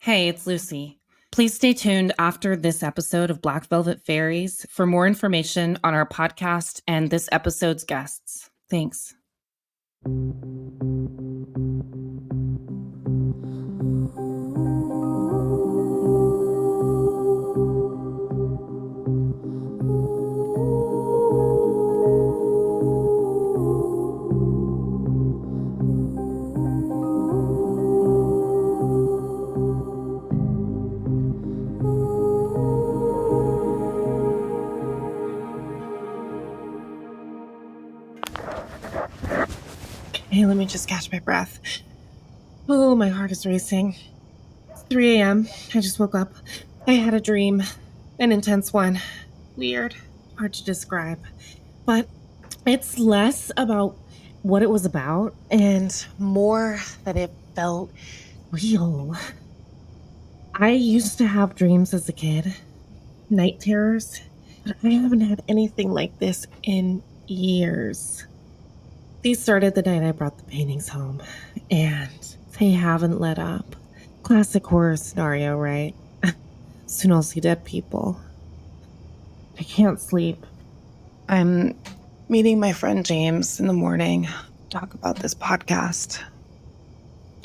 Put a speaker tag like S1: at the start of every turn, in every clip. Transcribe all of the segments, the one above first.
S1: Hey, it's Lucy. Please stay tuned after this episode of Black Velvet Fairies for more information on our podcast and this episode's guests. Thanks. Hey, let me just catch my breath. Oh, my heart is racing. It's 3 a.m. I just woke up. I had a dream. An intense one. Weird. Hard to describe. But it's less about what it was about and more that it felt real. I used to have dreams as a kid. Night terrors. But I haven't had anything like this in years. These started the night I brought the paintings home, and they haven't let up. Classic horror scenario, right? Soon I'll see dead people. I can't sleep. I'm meeting my friend James in the morning. Talk about this podcast.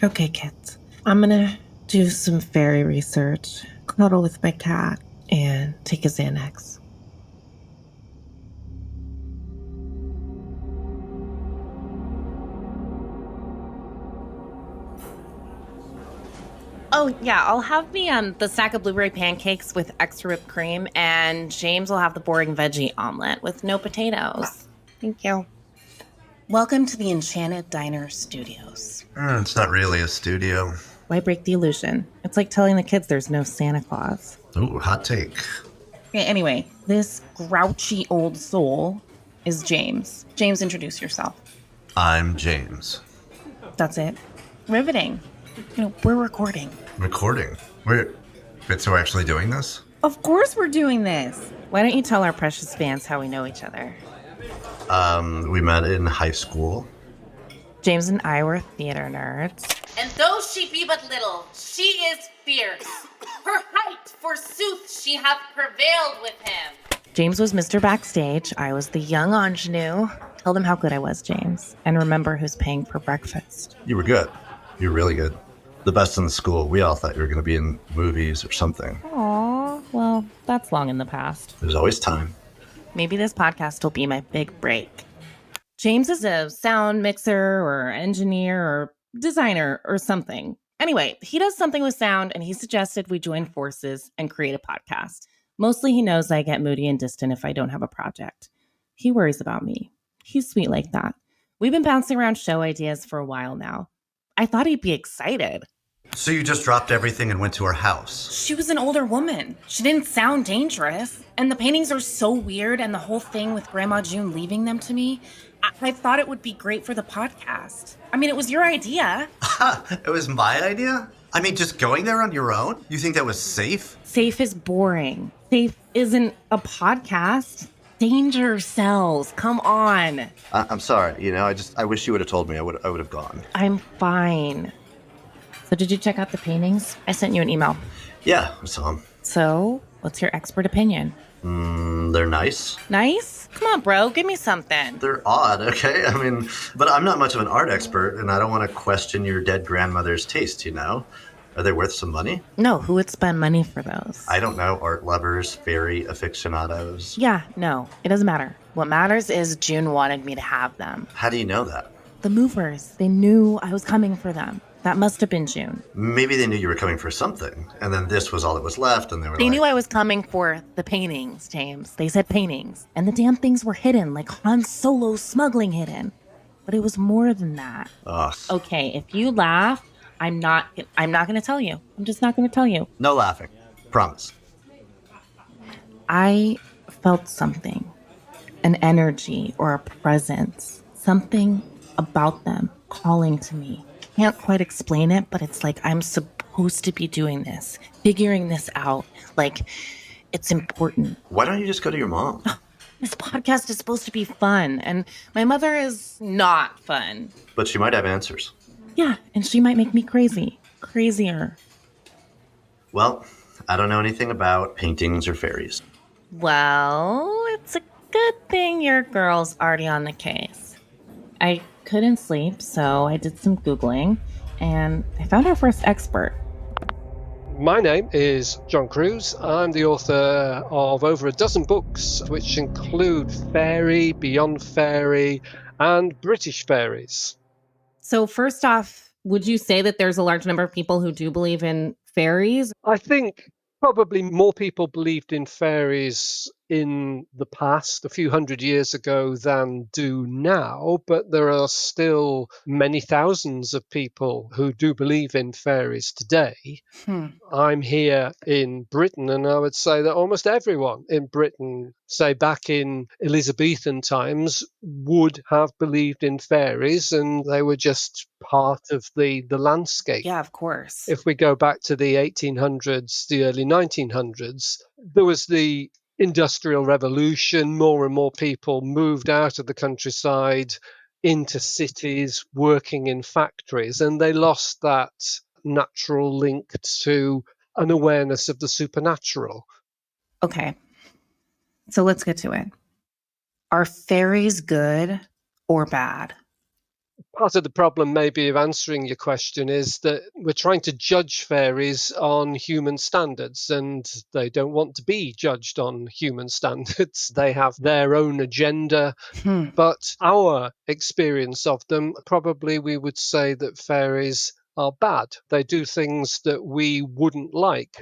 S1: Okay, kids. I'm gonna do some fairy research, cuddle with my cat, and take a Xanax. Oh, yeah, I'll have the stack of blueberry pancakes with extra whipped cream, and James will have the boring veggie omelet with no potatoes. Thank you. Welcome to the Enchanted Diner Studios.
S2: It's not really a studio.
S1: Why break the illusion? It's like telling the kids there's no Santa Claus.
S2: Ooh, hot take.
S1: Okay, anyway, this grouchy old soul is James. James, introduce yourself.
S2: I'm James.
S1: That's it. Riveting. We're recording.
S2: Recording? Wait, so we're actually doing this?
S1: Of course we're doing this. Why don't you tell our precious fans how we know each other?
S2: We met in high school.
S1: James and I were theater nerds.
S3: And though she be but little, she is fierce. Her height, forsooth, she hath prevailed with him.
S1: James was Mr. Backstage. I was the young ingenue. Tell them how good I was, James. And remember who's paying for breakfast.
S2: You were good. You were really good. The best in the school. We all thought you were going to be in movies or something.
S1: Aw, well, that's long in the past.
S2: There's always time.
S1: Maybe this podcast will be my big break. James is a sound mixer or engineer or designer or something. Anyway, he does something with sound, and he suggested we join forces and create a podcast. Mostly he knows I get moody and distant if I don't have a project. He worries about me. He's sweet like that. We've been bouncing around show ideas for a while now. I thought he'd be excited.
S2: So you just dropped everything and went to her house?
S1: She was an older woman. She didn't sound dangerous. And the paintings are so weird, and the whole thing with Grandma June leaving them to me, I thought it would be great for the podcast. I mean, it was your idea.
S2: It was my idea? I mean, just going there on your own? You think that was safe?
S1: Safe is boring. Safe isn't a podcast. Danger sells. Come on.
S2: I'm sorry. I wish you would have told me. I would have gone.
S1: I'm fine. So did you check out the paintings? I sent you an email.
S2: Yeah, I saw them.
S1: So, what's your expert opinion?
S2: They're nice.
S1: Nice? Come on, bro. Give me something.
S2: They're odd, okay? But I'm not much of an art expert, and I don't want to question your dead grandmother's taste, Are they worth some money?
S1: No, who would spend money for those?
S2: I don't know, art lovers, fairy aficionados.
S1: Yeah, no, it doesn't matter. What matters is June wanted me to have them.
S2: How do you know that?
S1: The movers, they knew I was coming for them. That must have been June.
S2: Maybe they knew you were coming for something, and then this was all that was left, and
S1: They knew I was coming for the paintings, James. They said paintings. And the damn things were hidden, like Han Solo's smuggling hidden. But it was more than that.
S2: Ugh.
S1: Okay, if you laugh, I'm not going to tell you. I'm just not going to tell you.
S2: No laughing. Promise.
S1: I felt something. An energy or a presence. Something about them calling to me. Can't quite explain it, but it's like I'm supposed to be doing this, figuring this out. Like, it's important.
S2: Why don't you just go to your mom?
S1: This podcast is supposed to be fun, and my mother is not fun.
S2: But she might have answers.
S1: Yeah, and she might make me crazy. Crazier.
S2: Well, I don't know anything about paintings or fairies.
S1: Well, it's a good thing your girl's already on the case. I couldn't sleep, so I did some Googling and I found our first expert.
S4: My name is John Cruz. I'm the author of over a dozen books, which include fairy, beyond fairy, and British fairies.
S1: So, first off, would you say that there's a large number of people who do believe in fairies?
S4: I think probably more people believed in fairies in the past, a few hundred years ago, than do now, but there are still many thousands of people who do believe in fairies today.
S1: Hmm.
S4: I'm here in Britain, and I would say that almost everyone in Britain, say back in Elizabethan times, would have believed in fairies, and they were just part of the landscape.
S1: Yeah, of course.
S4: If we go back to the 1800s, the early 1900s, there was the Industrial Revolution. More and more people moved out of the countryside into cities, working in factories, and they lost that natural link to an awareness of the supernatural.
S1: Okay, so let's get to it. Are fairies good or bad?
S4: Part of the problem, maybe, of answering your question is that we're trying to judge fairies on human standards, and they don't want to be judged on human standards. They have their own agenda.
S1: Hmm.
S4: But our experience of them, probably we would say that fairies are bad. They do things that we wouldn't like.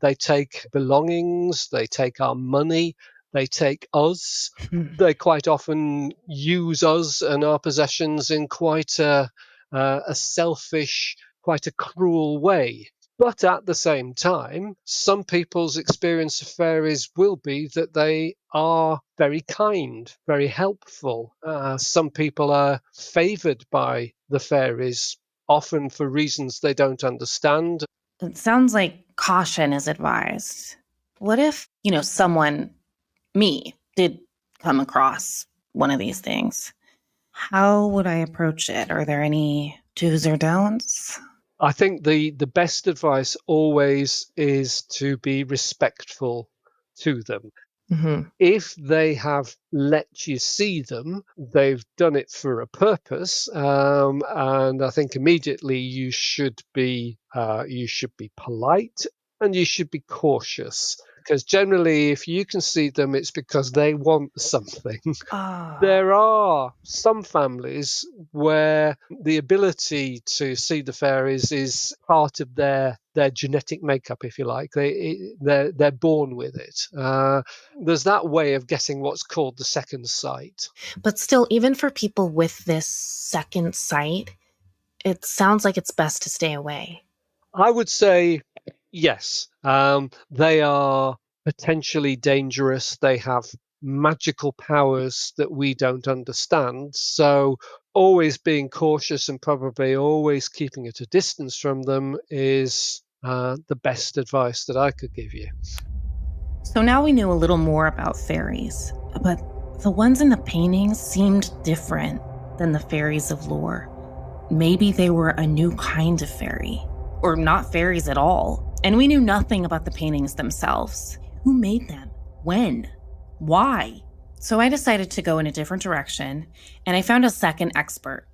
S4: They take belongings, they take our money, they take us. They quite often use us and our possessions in quite a selfish, quite a cruel way. But at the same time, some people's experience of fairies will be that they are very kind, very helpful. Some people are favoured by the fairies, often for reasons they don't understand.
S1: It sounds like caution is advised. What if, someone, me, did come across one of these things? How would I approach it? Are there any do's or don'ts?
S4: I think the best advice always is to be respectful to them.
S1: Mm-hmm.
S4: If they have let you see them, they've done it for a purpose, and I think immediately you should be polite and you should be cautious, because generally, if you can see them, it's because they want something.
S1: Oh,
S4: There are some families where the ability to see the fairies is part of their genetic makeup, if you like. They're born with it. There's that way of getting what's called the second sight.
S1: but still, even for people with this second sight, it sounds like it's best to stay away.
S4: I would say yes. They are potentially dangerous. They have magical powers that we don't understand. So, always being cautious and probably always keeping at a distance from them is the best advice that I could give you.
S1: So now we knew a little more about fairies, but the ones in the paintings seemed different than the fairies of lore. Maybe they were a new kind of fairy, or not fairies at all. And we knew nothing about the paintings themselves. Who made them? When? Why? So I decided to go in a different direction, and I found a second expert.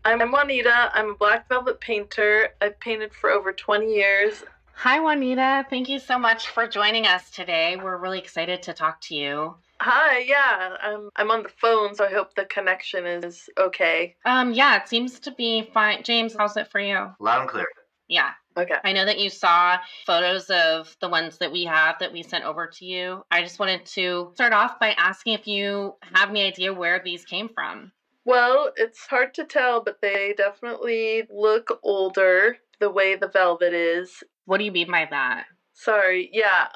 S5: I'm Juanita. I'm a black velvet painter. I've painted for over 20 years.
S3: Hi, Juanita. Thank you so much for joining us today. We're really excited to talk to you.
S5: Hi, yeah. I'm on the phone, so I hope the connection is okay.
S3: Yeah, it seems to be fine. James, how's it for you?
S2: Loud and clear.
S3: Yeah.
S5: Okay.
S3: I know that you saw photos of the ones that we have that we sent over to you. I just wanted to start off by asking if you have any idea where these came from.
S5: Well, it's hard to tell, but they definitely look older, the way the velvet is.
S3: What do you mean by that?
S5: Sorry, yeah.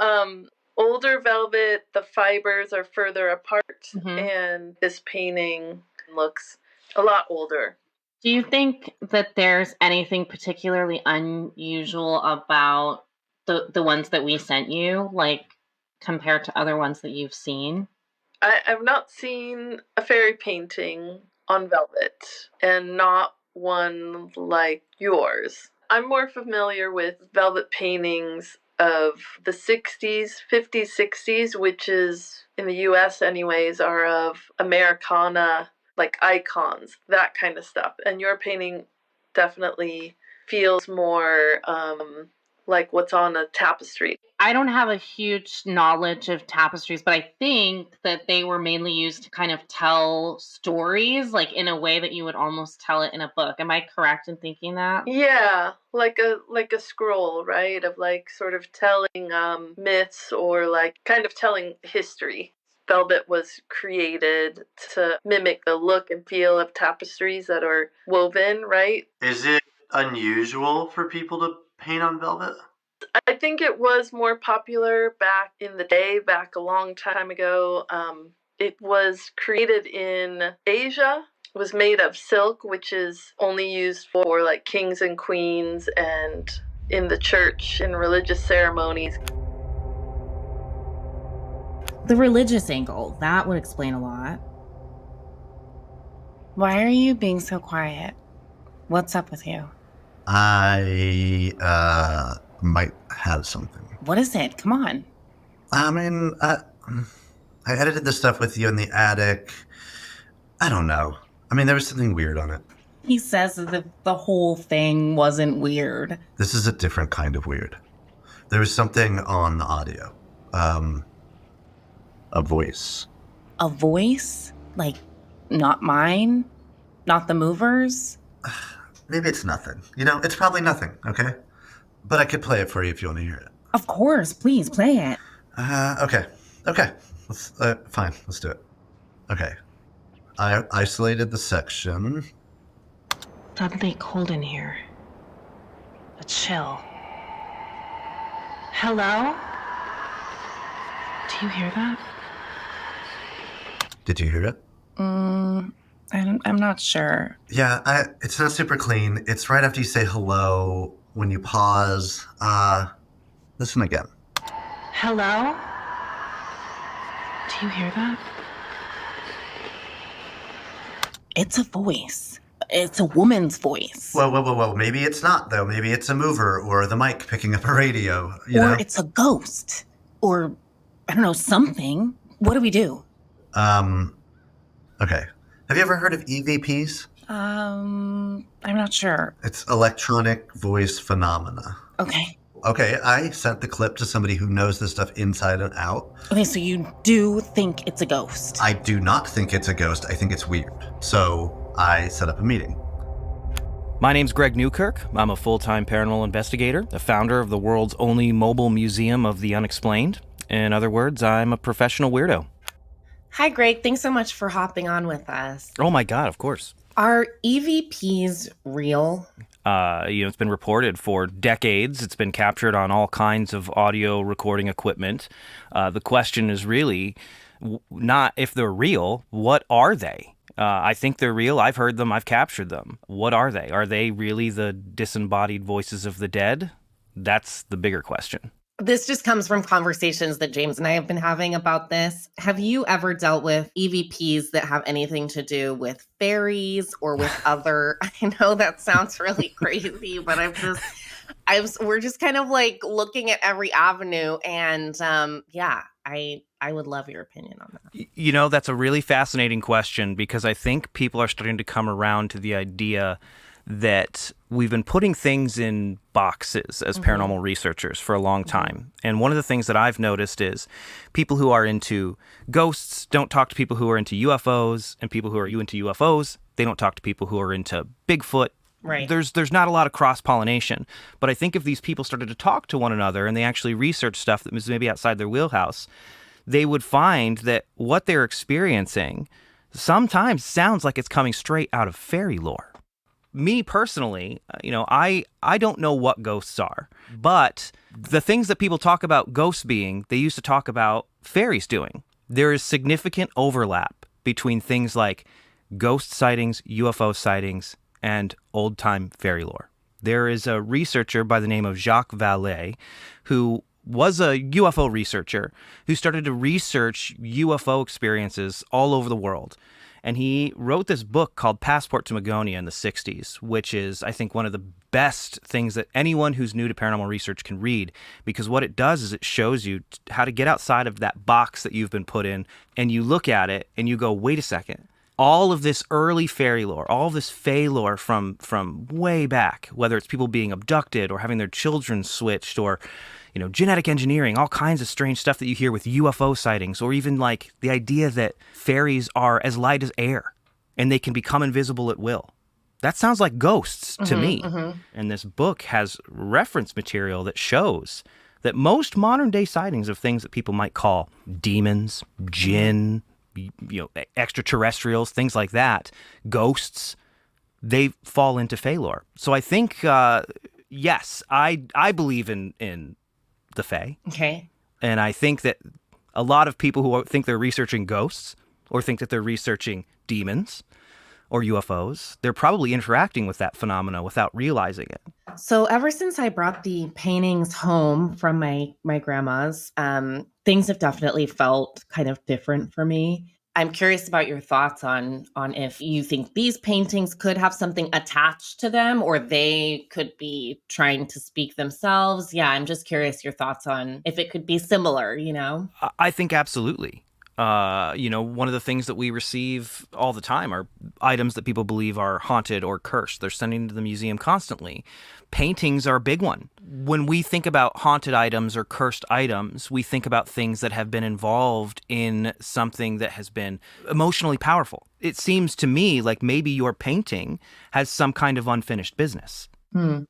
S5: Older velvet, the fibers are further apart, and this painting looks a lot older.
S3: Do you think that there's anything particularly unusual about the ones that we sent you, like compared to other ones that you've seen?
S5: I've not seen a fairy painting on velvet, and not one like yours. I'm more familiar with velvet paintings of the 60s, 50s, 60s, which is in the US anyways, are of Americana, like icons, that kind of stuff. And your painting definitely feels more like what's on a tapestry.
S3: I don't have a huge knowledge of tapestries, but I think that they were mainly used to kind of tell stories, like in a way that you would almost tell it in a book. Am I correct in thinking that?
S5: Yeah, like a scroll, right? Of like sort of telling myths or like kind of telling history. Velvet was created to mimic the look and feel of tapestries that are woven, right?
S2: Is it unusual for people to paint on velvet?
S5: I think it was more popular back in the day, back a long time ago. It was created in Asia. It was made of silk, which is only used for like kings and queens and in the church in religious ceremonies.
S6: The religious angle, that would explain a lot.
S1: Why are you being so quiet? What's up with you?
S2: I might have something.
S6: What is it? Come on.
S2: I mean, I edited this stuff with you in the attic. I don't know. I mean, there was something weird on it.
S6: He says as if the whole thing wasn't weird.
S2: This is a different kind of weird. There was something on the audio. A voice.
S6: A voice? Like, not mine? Not the movers?
S2: Maybe it's nothing. You know, it's probably nothing, okay? But I could play it for you if you want to hear it.
S6: Of course, please play it.
S2: Okay. Let's, fine, let's do it. Okay. I isolated the section.
S1: Suddenly cold in here. A chill. Hello? Do you hear that?
S2: Did you hear it?
S1: I'm not sure.
S2: Yeah, it's not super clean. It's right after you say hello, when you pause. Listen again.
S1: Hello? Do you hear that?
S6: It's a voice. It's a woman's voice.
S2: Whoa. Maybe it's not, though. Maybe it's a mover or the mic picking up a radio, you
S6: or
S2: know?
S6: it's a ghost. Or, I don't know, something. What do we do?
S2: Okay. Have you ever heard of EVPs?
S1: I'm not sure.
S2: It's electronic voice phenomena.
S6: Okay,
S2: I sent the clip to somebody who knows this stuff inside and out.
S6: Okay, so you do think it's a ghost?
S2: I do not think it's a ghost. I think it's weird. So I set up a meeting.
S7: My name's Greg Newkirk. I'm a full-time paranormal investigator, the founder of the world's only mobile museum of the unexplained. In other words, I'm a professional weirdo.
S1: Hi, Greg. Thanks so much for hopping on with us.
S7: Oh my God, of course.
S1: Are EVPs real?
S7: It's been reported for decades. It's been captured on all kinds of audio recording equipment. The question is really not if they're real, what are they? I think they're real. I've heard them. I've captured them. What are they? Are they really the disembodied voices of the dead? That's the bigger question.
S1: This just comes from conversations that James and I have been having about this. Have you ever dealt with EVPs that have anything to do with fairies or with other? I know that sounds really crazy, but we're just kind of like looking at every avenue, and I would love your opinion on that.
S7: You know, that's a really fascinating question because I think people are starting to come around to the idea that we've been putting things in boxes as paranormal researchers for a long time. And one of the things that I've noticed is people who are into ghosts don't talk to people who are into UFOs, and people who are into UFOs, they don't talk to people who are into Bigfoot.
S1: Right.
S7: There's not a lot of cross-pollination. But I think if these people started to talk to one another and they actually research stuff that was maybe outside their wheelhouse, they would find that what they're experiencing sometimes sounds like it's coming straight out of fairy lore. Me personally, I don't know what ghosts are, but the things that people talk about ghosts being, they used to talk about fairies doing. There is significant overlap between things like ghost sightings, UFO sightings, and old-time fairy lore. There is a researcher by the name of Jacques Vallée who was a UFO researcher who started to research UFO experiences all over the world. And he wrote this book called Passport to Magonia in the 60s, which is, I think, one of the best things that anyone who's new to paranormal research can read, because what it does is it shows you how to get outside of that box that you've been put in, and you look at it and you go, wait a second. All of this early fairy lore, all of this fae lore from way back, whether it's people being abducted or having their children switched or, genetic engineering, all kinds of strange stuff that you hear with UFO sightings, or even like the idea that fairies are as light as air and they can become invisible at will. That sounds like ghosts to me. And this book has reference material that shows that most modern day sightings of things that people might call demons, jinn, extraterrestrials, things like that, ghosts, they fall into fae lore. So I think, yes, I believe in the fae.
S6: Okay.
S7: And I think that a lot of people who think they're researching ghosts or think that they're researching demons or UFOs, they're probably interacting with that phenomena without realizing it.
S6: So ever since I brought the paintings home from my grandma's, things have definitely felt kind of different for me. I'm curious about your thoughts on if you think these paintings could have something attached to them or they could be trying to speak themselves. Yeah, I'm just curious your thoughts on if it could be similar,
S7: I think absolutely. One of the things that we receive all the time are items that people believe are haunted or cursed. They're sending to the museum constantly. Paintings are a big one. When we think about haunted items or cursed items, we think about things that have been involved in something that has been emotionally powerful. It seems to me like maybe your painting has some kind of unfinished business. In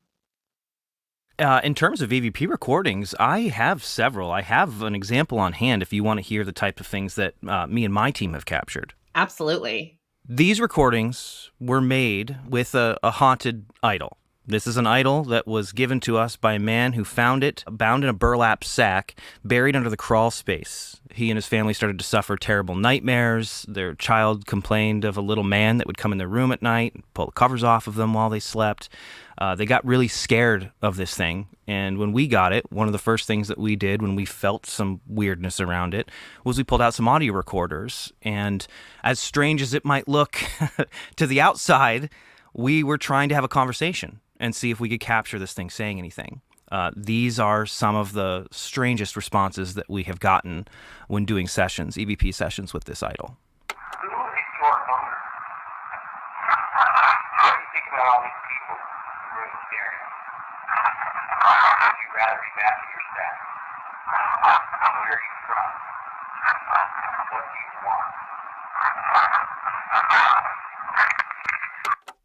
S7: terms of EVP recordings, I have several. I have an example on hand if you want to hear the type of things that me and my team have captured.
S6: Absolutely.
S7: These recordings were made with a haunted idol. This is an idol that was given to us by a man who found it bound in a burlap sack, buried under the crawl space. He and his family started to suffer terrible nightmares. Their child complained of a little man that would come in their room at night and pull the covers off of them while they slept. They got really scared of this thing, and when we got it, one of the first things that we did when we felt some weirdness around it was we pulled out some audio recorders, and as strange as it might look to the outside, we were trying to have a conversation and see if we could capture this thing saying anything. These are some of the strangest responses that we have gotten when doing sessions, EVP sessions with this idol.
S8: Who is your owner? What do you think about all these people who are staring? Would you rather be back in your staff? Where are you from? What do you want?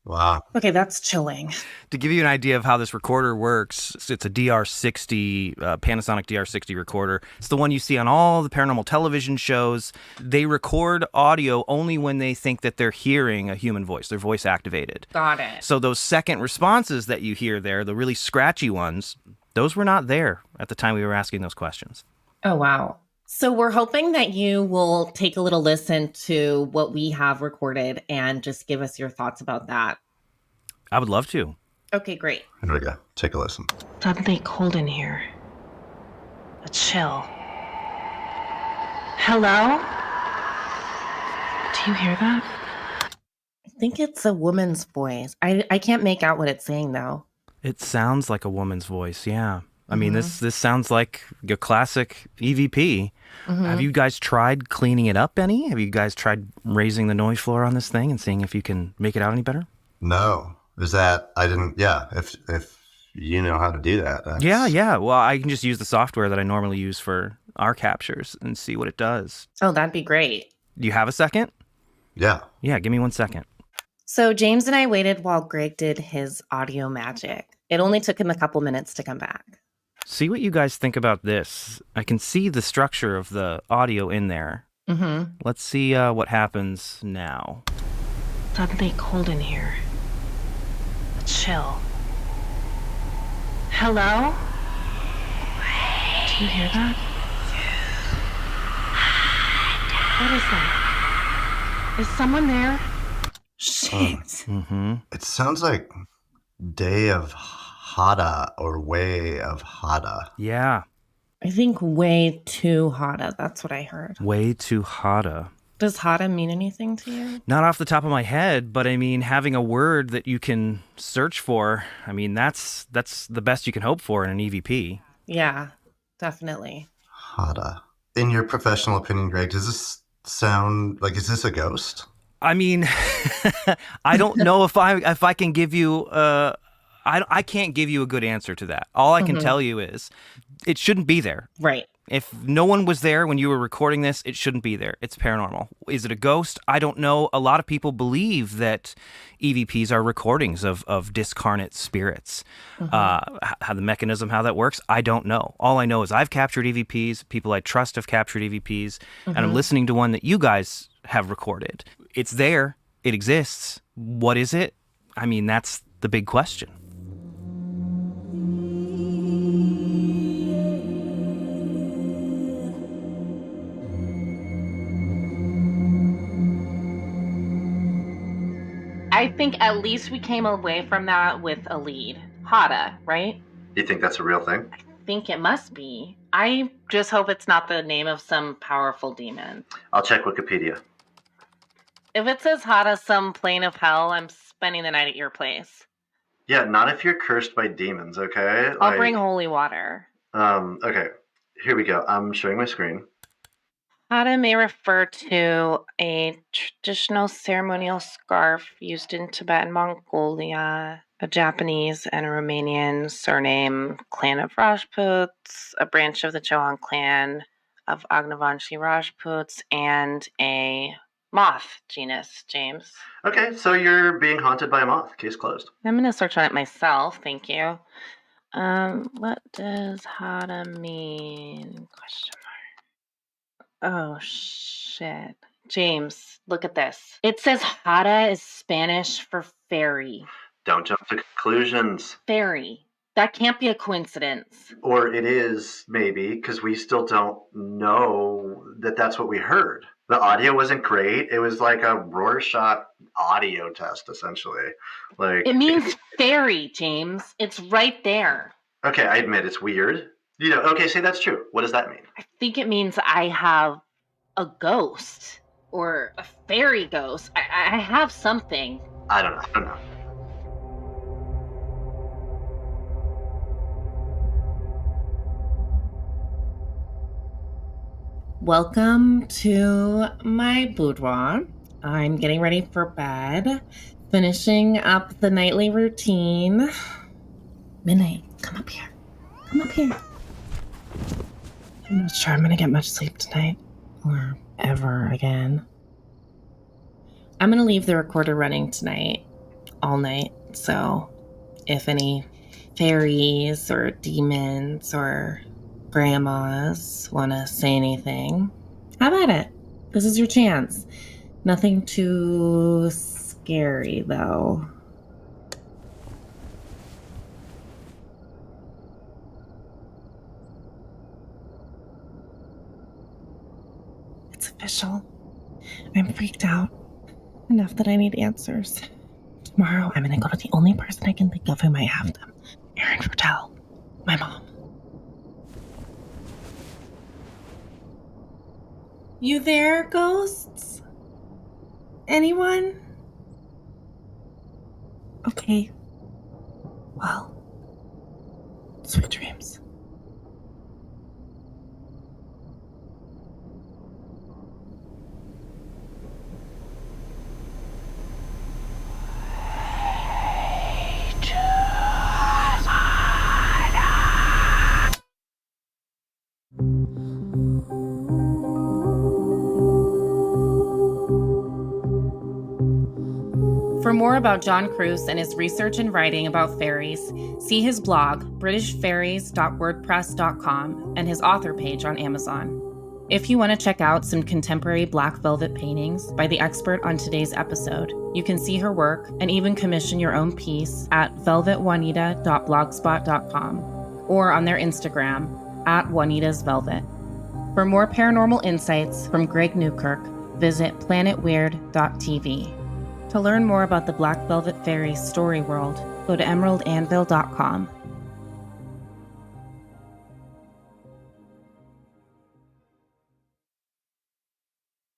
S2: Wow.
S6: Okay, that's chilling.
S7: To give you an idea of how this recorder works, it's a DR60, Panasonic DR60 recorder. It's the one you see on all the paranormal television shows. They record audio only when they think that they're hearing a human voice. They're voice activated.
S6: Got it.
S7: So those second responses that you hear there, the really scratchy ones, those were not there at the time we were asking those questions.
S6: Oh, wow. So we're hoping that you will take a little listen to what we have recorded and just give us your thoughts about that.
S7: I would love to.
S6: Okay, great.
S2: Here we go. Take a listen.
S3: Suddenly cold in here. A chill. Hello? Do you hear that?
S6: I think it's a woman's voice. I can't make out what it's saying, though.
S7: It sounds like a woman's voice, yeah. I mean, this sounds like your classic EVP. Have you guys tried cleaning it up any? Have you guys tried raising the noise floor on this thing and seeing if you can make it out any better?
S2: No. Is that, I didn't, yeah, if you know how to do that.
S7: Yeah. Well, I can just use the software that I normally use for our captures and see what it does.
S6: Oh, that'd be great.
S7: Do you have a second?
S2: Yeah.
S7: Yeah, give me 1 second.
S6: So James and I waited while Greg did his audio magic. It only took him a couple minutes to come back.
S7: See what you guys think about this. I can see the structure of the audio in there. Let's see what happens now.
S3: Suddenly cold in here. A chill. Hello? Do you hear that? What is that? Is someone there?
S6: Shit.
S2: It sounds like Day of Hada or Way of Hada.
S7: Yeah,
S6: I think way too hotta. That's what I heard.
S7: way too hotta.
S6: Does Hada mean anything to you?
S7: Not off the top of my head, but I mean, having a word that you can search for, I mean, that's the best you can hope for in an EVP.
S6: Yeah, definitely.
S2: Hada. In your professional opinion, Greg, does this sound like, is this a ghost?
S7: I mean, I don't know if I can give you I can't give you a good answer to that. All I can tell you is it shouldn't be there.
S6: Right.
S7: If no one was there when you were recording this, it shouldn't be there. It's paranormal. Is it a ghost? I don't know. A lot of people believe that EVPs are recordings of discarnate spirits. How the mechanism, how that works, I don't know. All I know is I've captured EVPs. People I trust have captured EVPs. And I'm listening to one that you guys have recorded. It's there. It exists. What is it? I mean, that's the big question.
S3: I think at least we came away from that with a lead. Hada, right?
S2: You think that's a real thing?
S3: I think it must be. I just hope it's not the name of some powerful demon.
S2: I'll check Wikipedia.
S3: If it says Hada, some plane of hell, I'm spending the night at your place.
S2: Yeah, not if you're cursed by demons, okay?
S3: I'll bring holy water.
S2: Okay, here we go. I'm showing my screen.
S3: Hada may refer to a traditional ceremonial scarf used in Tibet and Mongolia, a Japanese and a Romanian surname, clan of Rajputs, a branch of the Chauhan clan of Agnavanshi Rajputs, and a moth genus, James.
S2: Okay, so you're being haunted by a moth. Case closed.
S3: I'm going to search on it myself, thank you. What does Hada mean? Question mark. Oh, shit. James, look at this. It says Hada is Spanish for fairy.
S2: Don't jump to conclusions.
S3: Fairy. That can't be a coincidence.
S2: Or it is, maybe, because we still don't know that that's what we heard. The audio wasn't great. It was like a Rorschach audio test, essentially. Like
S3: it means fairy, James. It's right there.
S2: Okay, I admit it's weird. Okay, say that's true. What does that mean?
S3: I think it means I have a ghost or a fairy ghost. I have something.
S2: I don't know.
S6: Welcome to my boudoir. I'm getting ready for bed, finishing up the nightly routine. Midnight, come up here. Come up here. I'm not sure I'm going to get much sleep tonight or ever again. I'm going to leave the recorder running tonight, all night. So if any fairies or demons or grandmas want to say anything, have at it. This is your chance. Nothing too scary, though. It's official. I'm freaked out enough that I need answers. Tomorrow, I'm going to go to the only person I can think of who might have them. Erin Fertel, my mom. You there, ghosts? Anyone? Okay. Well, sweet dreams. For more about John Cruz and his research and writing about fairies, see his blog, britishfairies.wordpress.com, and his author page on Amazon. If you want to check out some contemporary black velvet paintings by the expert on today's episode, you can see her work and even commission your own piece at velvetjuanita.blogspot.com or on their Instagram at Juanita'sVelvet. For more paranormal insights from Greg Newkirk, visit planetweird.tv. To learn more about the Black Velvet Fairies story world, go to emeraldanvil.com.